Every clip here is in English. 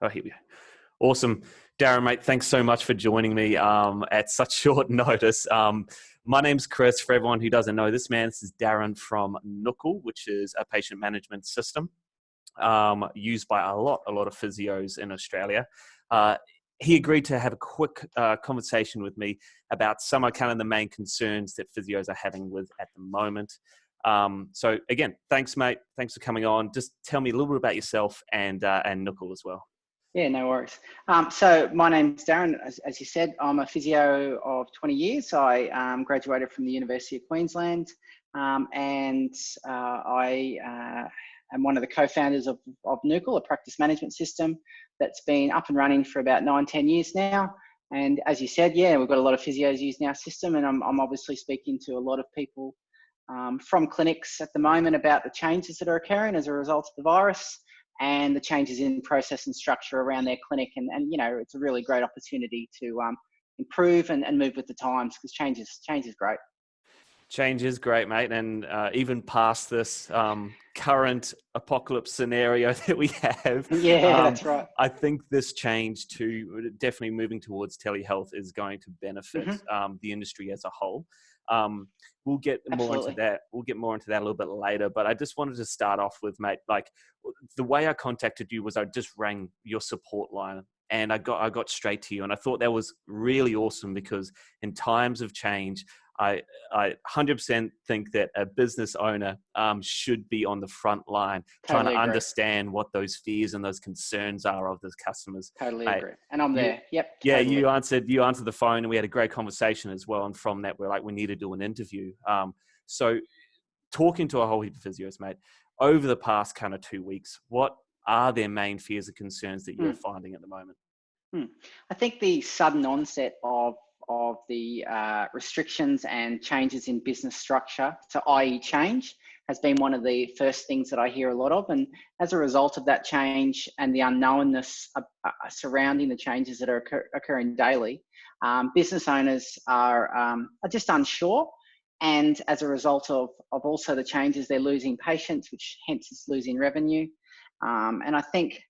Oh, here we go. Awesome. Darren, mate, thanks so much for joining me at such short notice. My name's Chris. For everyone who doesn't know this, man, this is Darren from Nookal, which is a patient management system used by a lot of physios in Australia. He agreed to have a quick conversation with me about some of kind of the main concerns that physios are having with at the moment. So again, thanks, mate. Thanks for coming on. Just tell me a little bit about yourself and Nookal as well. Yeah, no worries. So my name's Darren. As you said, I'm a physio of 20 years. I graduated from the University of Queensland, and I am one of the co-founders of Nookal, a practice management system that's been up and running for about 9-10 years now. And as you said, yeah, we've got a lot of physios using our system, and I'm obviously speaking to a lot of people from clinics at the moment about the changes that are occurring as a result of the virus, and the changes in process and structure around their clinic. And you know, it's a really great opportunity to improve and move with the times, because change is great. Change is great, mate. And even past this current apocalypse scenario that we have, Yeah, that's right. I think this change to definitely moving towards telehealth is going to benefit the industry as a whole. We'll get more into that. We'll get more into that a little bit later. But I just wanted to start off with, mate, like the way I contacted you was I just rang your support line and I got straight to you. And I thought that was really awesome, because in times of change, I 100% think that a business owner should be on the front line, trying to understand what those fears and those concerns are of those customers. Totally agree. And I'm there. Yep. Yeah, totally. you answered the phone, and we had a great conversation as well. And from that, we're like, we need to do an interview. So talking to a whole heap of physios, mate, over the past kind of 2 weeks, what are their main fears and concerns that you're finding at the moment? I think the sudden onset of the restrictions and changes in business structure, so i.e. change, has been one of the first things that I hear a lot of. And as a result of that change and the unknownness surrounding the changes that are occurring daily, business owners are just unsure. And as a result of also the changes, they're losing patients, which hence is losing revenue. And I think,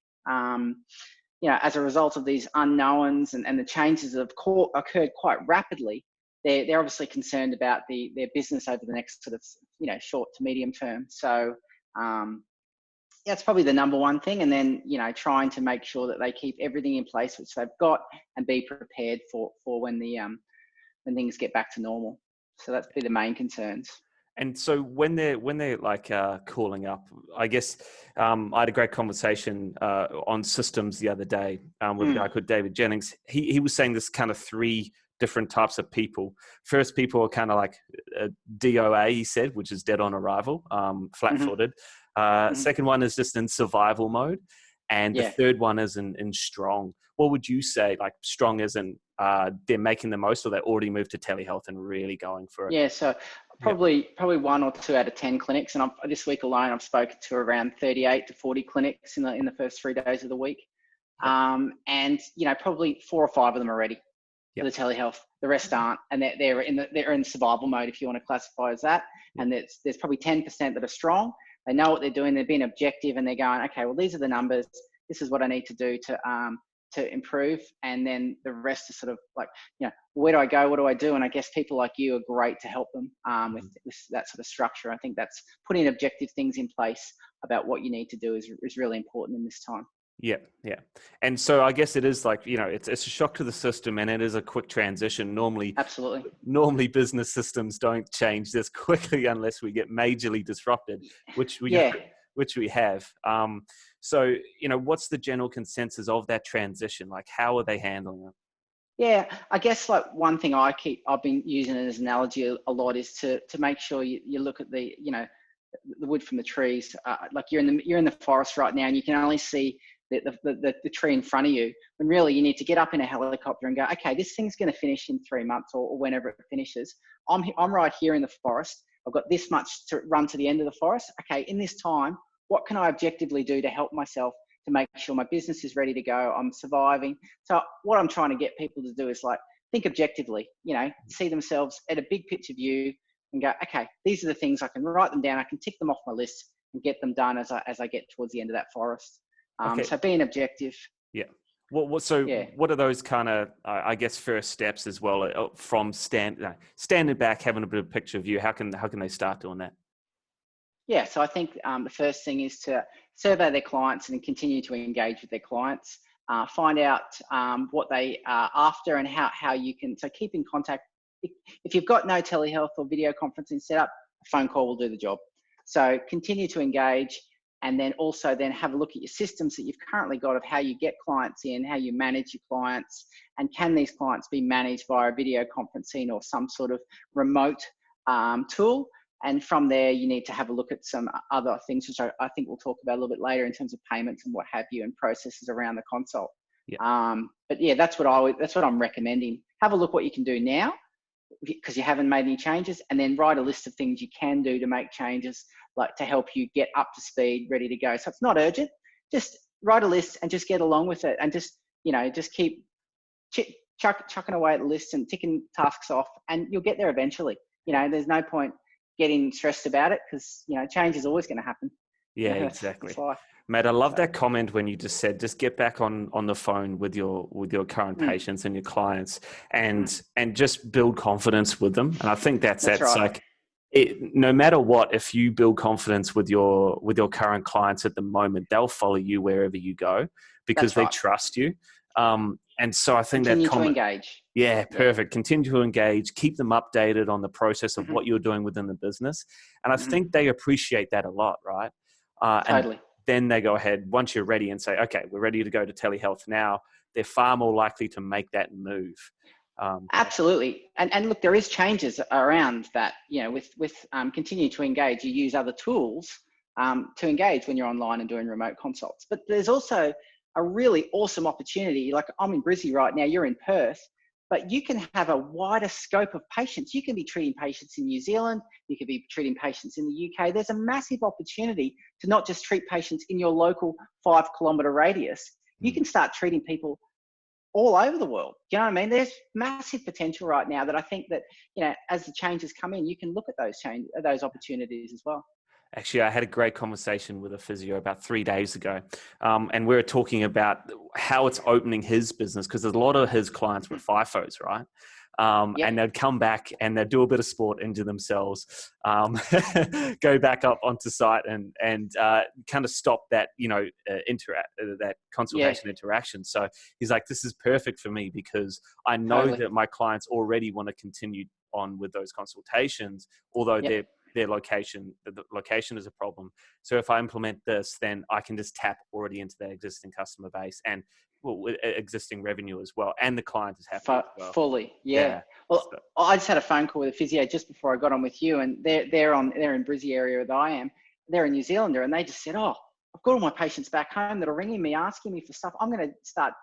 you know, as a result of these unknowns and the changes that have occurred quite rapidly, they're obviously concerned about their business over the next sort of, you know, short to medium term. So yeah, it's probably the number one thing. And then, you know, trying to make sure that they keep everything in place which they've got, and be prepared for when when things get back to normal. So that's be the main concerns. And so when they're like calling up, I guess I had a great conversation on systems the other day with a guy called David Jennings. He was saying this kind of 3 different types of people. First, people are kind of like DOA, he said, which is dead on arrival, flat-footed. Second one is just in survival mode. And the third one is in strong. What would you say, like strong as in they're making the most, or they already moved to telehealth and really going for it? Yeah, so probably 1 or 2 out of 10 clinics. And this week alone, I've spoken to around 38 to 40 clinics in the first 3 days of the week. And, you know, probably 4 or 5 of them are ready for the telehealth. The rest aren't. And they're in survival mode, if you want to classify as that. And there's probably 10% that are strong. They know what they're doing. They're being objective, and they're going, okay, well, these are the numbers. This is what I need to do to improve. And then the rest is sort of like, you know, where do I go? What do I do? And I guess people like you are great to help them with that sort of structure. I think that's putting objective things in place about what you need to do is really important in this time. Yeah. And so I guess it is like, you know, it's a shock to the system, and it is a quick transition. Normally business systems don't change this quickly unless we get majorly disrupted, which we have. So, you know, what's the general consensus of that transition? Like, how are they handling it? Yeah, I guess like one thing I've been using it as an analogy a lot is to make sure you look at the, you know, the wood from the trees. Like you're in the forest right now, and you can only see the tree in front of you, when really you need to get up in a helicopter and go, okay, this thing's going to finish in 3 months or whenever it finishes. I'm right here in the forest. I've got this much to run to the end of the forest. Okay, in this time, what can I objectively do to help myself to make sure my business is ready to go? I'm surviving. So what I'm trying to get people to do is like, think objectively, you know, see themselves at a big picture view and go, okay, these are the things, I can write them down. I can tick them off my list and get them done as I get towards the end of that forest. So being objective Yeah. So Yeah. what are those kind of, I guess, first steps as well from standing back, having a bit of picture view? How can they start doing that? Yeah, so I think the first thing is to survey their clients and continue to engage with their clients. Find out what they are after and how you can. So keep in contact. If you've got no telehealth or video conferencing set up, a phone call will do the job. So continue to engage, and then also then have a look at your systems that you've currently got of how you get clients in, how you manage your clients, and can these clients be managed via video conferencing or some sort of remote tool. And from there, you need to have a look at some other things, which I think we'll talk about a little bit later in terms of payments and what have you, and processes around the consult. Yeah. But yeah, that's what I'm recommending. Have a look what you can do now, because you haven't made any changes, and then write a list of things you can do to make changes, like to help you get up to speed, ready to go. So it's not urgent. Just write a list and just get along with it, and just keep chucking away at the list and ticking tasks off, and you'll get there eventually. There's no point getting stressed about it, because change is always going to happen. Yeah, exactly. Mate, I love that comment when you just said, just get back on the phone with your current patients and your clients, and just build confidence with them. And I think that's right. Like no matter what, if you build confidence with your current clients at the moment, they'll follow you wherever you go because they trust you. And so I think continue to engage. Yeah, perfect. Continue to engage, keep them updated on the process of what you're doing within the business. And I think they appreciate that a lot, right? Totally. And then they go ahead, once you're ready, and say, okay, we're ready to go to telehealth now, they're far more likely to make that move. Absolutely. And look, there is changes around that, with continue to engage. You use other tools to engage when you're online and doing remote consults. But there's also a really awesome opportunity. Like, I'm in Brisbane right now, you're in Perth, but you can have a wider scope of patients. You can be treating patients in New Zealand. You could be treating patients in the UK. There's a massive opportunity to not just treat patients in your local 5-kilometre radius. You can start treating people all over the world. Do you know what I mean? There's massive potential right now that I think that, as the changes come in, you can look at those opportunities as well. Actually, I had a great conversation with a physio about 3 days ago. And we were talking about how it's opening his business, because a lot of his clients were FIFOs, right? And they'd come back and they'd do a bit of sport into themselves, go back up onto site and kind of stop that, that consultation interaction. So he's like, this is perfect for me because I know that my clients already want to continue on with those consultations, although the location is a problem. So if I implement this, then I can just tap already into their existing customer base and existing revenue as well, and the client is happy as well. Fully. Well, I just had a phone call with a physio just before I got on with you, and they're in Brisbane area that I am. They're a New Zealander, and they just said, "Oh, I've got all my patients back home that are ringing me, asking me for stuff. I'm going to start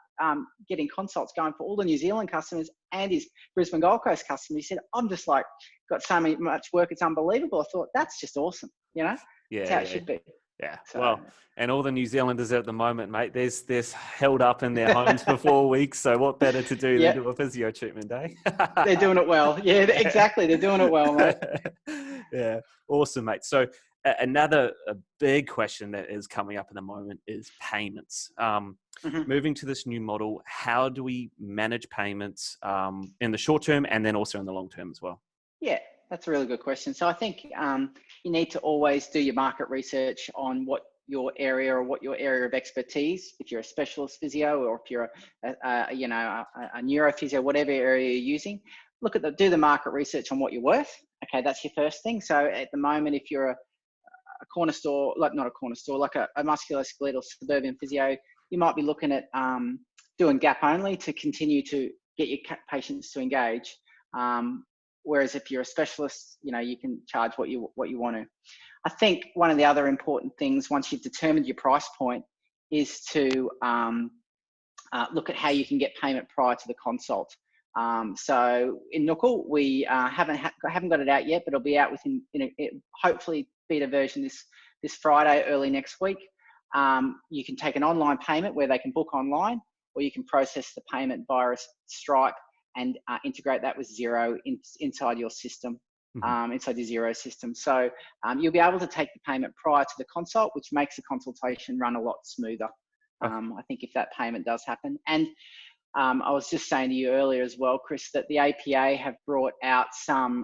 getting consults going for all the New Zealand customers and his Brisbane Gold Coast customers." He said, "I'm just like got so much work, it's unbelievable." I thought, that's just awesome. That's how it should be. Yeah. So, well, and all the New Zealanders at the moment, mate, they're held up in their homes for 4 weeks. So what better to do than do a physio treatment, eh? They're doing it well. Yeah, exactly. They're doing it well, mate. Yeah. Awesome, mate. So another big question that is coming up at the moment is payments. Moving to this new model, how do we manage payments in the short term and then also in the long term as well? Yeah, that's a really good question. So I think you need to always do your market research on what your area of expertise. If you're a specialist physio, or if you're a neuro physio, whatever area you're using, do the market research on what you're worth. Okay, that's your first thing. So at the moment, if you're a corner store, like not a corner store, like a musculoskeletal suburban physio, you might be looking at doing gap only to continue to get your patients to engage. Whereas if you're a specialist, you can charge what you want to. I think one of the other important things, once you've determined your price point, is to look at how you can get payment prior to the consult. So in Nookal, we haven't got it out yet, but it'll be out within hopefully beta version this Friday, early next week. You can take an online payment where they can book online, or you can process the payment via Stripe and integrate that with Xero inside your system, inside your Xero system. So you'll be able to take the payment prior to the consult, which makes the consultation run a lot smoother. Okay. I think if that payment does happen. And I was just saying to you earlier as well, Chris, that the APA have brought out some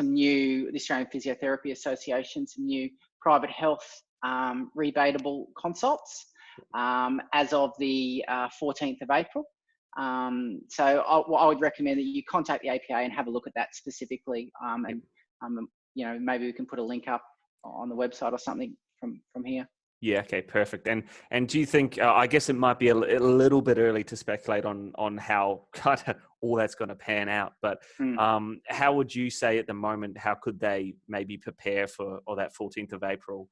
new, the Australian Physiotherapy Association, some new private health rebatable consults as of the 14th of April. So I would recommend that you contact the APA and have a look at that specifically. Maybe we can put a link up on the website or something from here. Yeah. Okay. Perfect. And do you think? I guess it might be a little bit early to speculate on how kind of all that's going to pan out. But how would you say at the moment? How could they maybe prepare for that 14th of April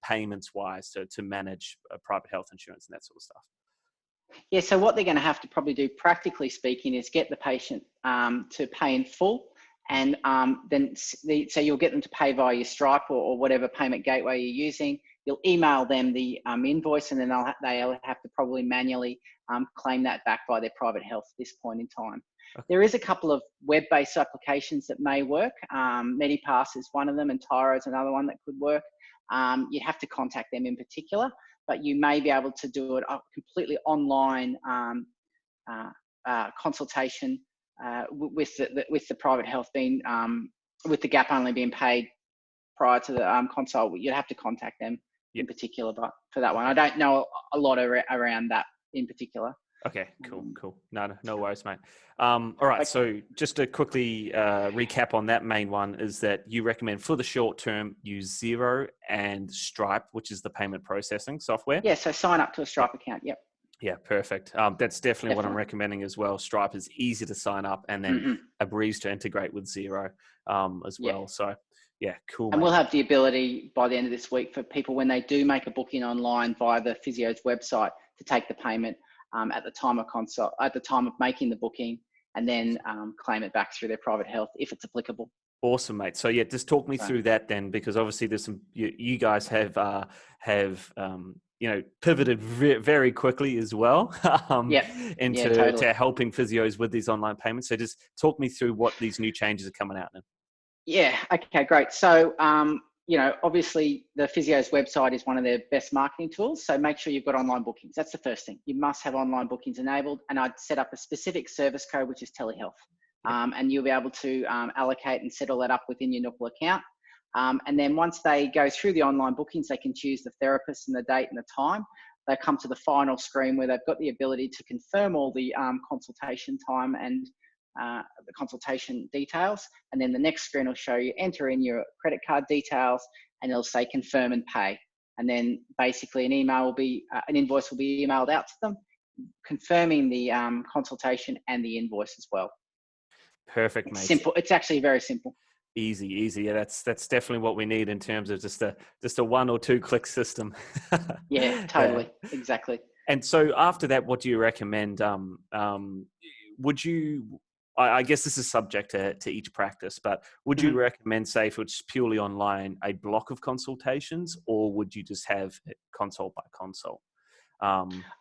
payments wise to manage private health insurance and that sort of stuff? Yeah. So what they're going to have to probably do, practically speaking, is get the patient to pay in full. And so you'll get them to pay via your Stripe or whatever payment gateway you're using. You'll email them the invoice, and then they'll have to probably manually claim that back by their private health at this point in time. Okay. There is a couple of web-based applications that may work. MediPass is one of them, and Tyro is another one that could work. You have to contact them in particular, but you may be able to do it completely online consultation with the private health being with the gap only being paid prior to the consult. You'd have to contact them in particular, but for that one, I don't know a lot around that in particular. Okay, cool. No worries, mate. All right, so just to quickly recap on that main one is that you recommend for the short term use Xero and Stripe, which is the payment processing software. Yeah, so sign up to a Stripe account. Yep. Yeah, perfect. That's definitely what I'm recommending as well. Stripe is easy to sign up and then a breeze to integrate with Xero as well. So yeah, cool. And mate. We'll have the ability by the end of this week for people when they do make a booking online via the Physios website to take the payment at the time of consult, at the time of making the booking, and then claim it back through their private health if it's applicable. Awesome, mate. So yeah, just talk me through that then, because obviously there's some you guys have pivoted very quickly as well into helping physios with these online payments. So just talk me through what these new changes are coming out now. Yeah. Okay. Great. So obviously the Physios website is one of their best marketing tools. So make sure you've got online bookings. That's the first thing. You must have online bookings enabled, and I'd set up a specific service code, which is Telehealth. And you'll be able to allocate and set all that up within your Nookal account. And then once they go through the online bookings, they can choose the therapist and the date and the time. They come to the final screen where they've got the ability to confirm all the consultation time and the consultation details. And then the next screen will show you enter in your credit card details, and it'll say confirm and pay. And then basically an invoice will be emailed out to them, confirming the consultation and the invoice as well. Perfect, mate. Simple. It's actually very simple. Easy. Yeah, that's definitely what we need in terms of just a 1 or 2 click system. Yeah, totally. Exactly. And so after that, what do you recommend? Would you, I guess this is subject to each practice, but would you recommend, say, if it's purely online, a block of consultations, or would you just have it consult by consult?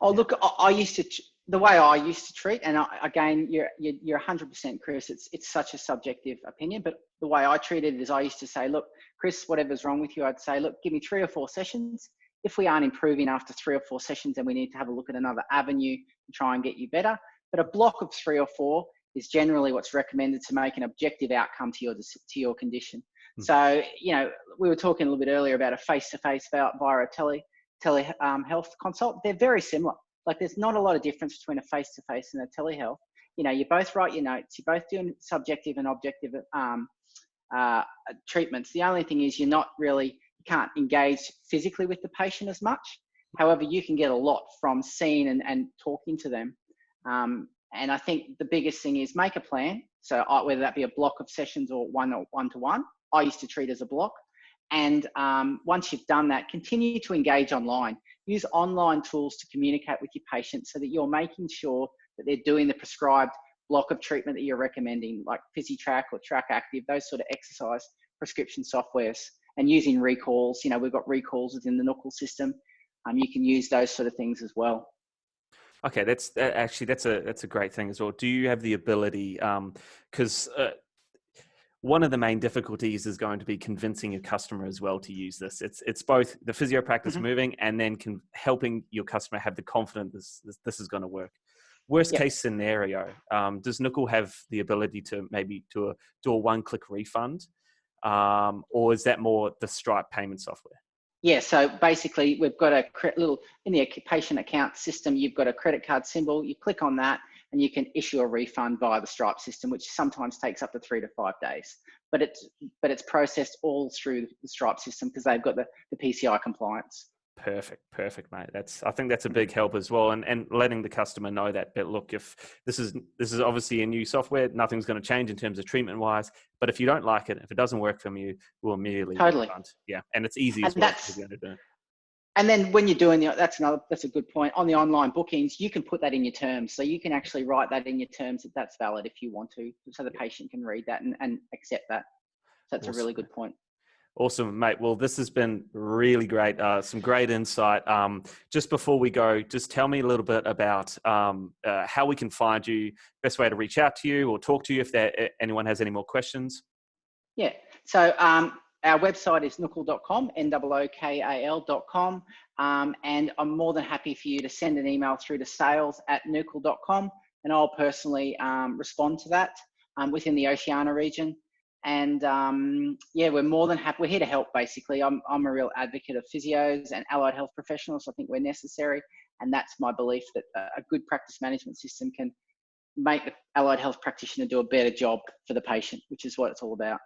Look, the way I used to treat, and again, you're 100%, Chris. It's such a subjective opinion, but the way I treated it is I used to say, look, Chris, whatever's wrong with you, I'd say, look, give me 3 or 4 sessions. If we aren't improving after 3 or 4 sessions, then we need to have a look at another avenue to try and get you better. But a block of 3 or 4 is generally what's recommended to make an objective outcome to your condition. So, we were talking a little bit earlier about a face-to-face via a telehealth consult. They're very similar. Like, there's not a lot of difference between a face-to-face and a telehealth. You both write your notes. You're both doing subjective and objective treatments. The only thing is you can't engage physically with the patient as much. However, you can get a lot from seeing and talking to them. And I think the biggest thing is make a plan. So whether that be a block of sessions or one-to-one, I used to treat as a block. And once you've done that, continue to engage online. Use online tools to communicate with your patients so that you're making sure that they're doing the prescribed block of treatment that you're recommending, like PhysiTrack or Track Active, those sort of exercise prescription softwares, and using recalls. We've got recalls within the Nookal system. You can use those sort of things as well. Okay, that's a great thing as well. Do you have the ability, because one of the main difficulties is going to be convincing your customer as well to use this. It's both the physio practice moving and then helping your customer have the confidence this is going to work. Worst case scenario, does Nookal have the ability to maybe do a one-click refund, or is that more the Stripe payment software? Yeah, so basically we've got a little, in the patient account system, you've got a credit card symbol, you click on that and you can issue a refund via the Stripe system, which sometimes takes up to 3 to 5 days. But it's processed all through the Stripe system because they've got the PCI compliance. Perfect, mate. I think that's a big help as well, and letting the customer know that. But look, if this is obviously a new software, nothing's going to change in terms of treatment wise. But if you don't like it, if it doesn't work for you, we'll immediately refund. Yeah, and it's easy as well. And then when you're doing that's a good point. On the online bookings, you can put that in your terms. So you can actually write that in your terms that that's valid if you want to, so the patient can read that and accept that. So that's a really good point. Awesome, mate. Well, this has been really great. Some great insight. Just before we go, just tell me a little bit about how we can find you, best way to reach out to you or talk to you if anyone has any more questions. Yeah. So our website is nookal.com, nookal.com. And I'm more than happy for you to send an email through to sales@nookal.com, and I'll personally respond to that within the Oceania region. And we're more than happy. We're here to help, basically. I'm a real advocate of physios and allied health professionals. I think we're necessary. And that's my belief that a good practice management system can make the allied health practitioner do a better job for the patient, which is what it's all about.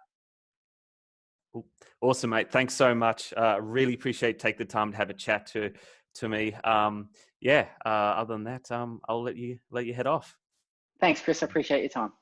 Awesome, mate. Thanks so much. Really appreciate take the time to have a chat to me. Other than that, I'll let you head off. Thanks, Chris. I appreciate your time.